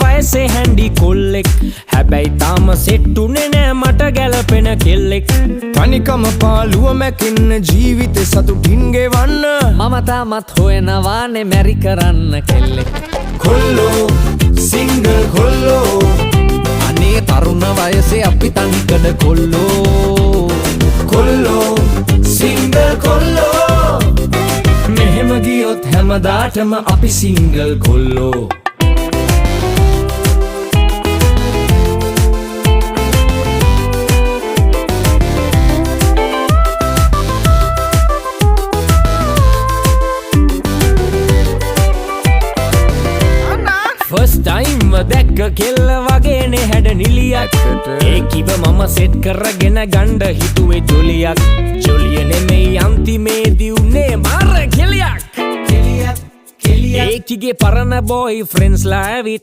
වයසේ හැන්ඩි කොල්ලෙක් හැබැයි තාම සෙට්ටුනේ නෑ මට ගැලපෙන කෙල්ලෙක් තනිකම පාළුව මැකෙන්න ජීවිතේ සතුටින් ගෙවන්න මම තාමත් හොයනවානේ මැරි කරන්න කෙල්ලෙක් කොල්ලෝ සිංගල් කොල්ලෝ අනේ තරුණ වයසේ අපි තනිකඩ කොල්ලෝ කොල්ලෝ සිංගල් කොල්ලෝ මෙහෙම ගියොත් හැමදාටම අපි සිංගල් කොල්ලෝ ෆස්ට් ටයිම් දැක්ක කෙල්ල වගේනේ හැඩ නිලියක් ඒ කිව මම සෙට් කරගෙන ගණ්ඩ හිතුවේ ජොලියක් ජොලිය නෙමෙයි අන්තිමේදී උන්නේ මාර කෙලියක් ඒකිගේ පරණ බොයි ෆ්‍රෙන්ඩ්ස්ලා ඇවිත්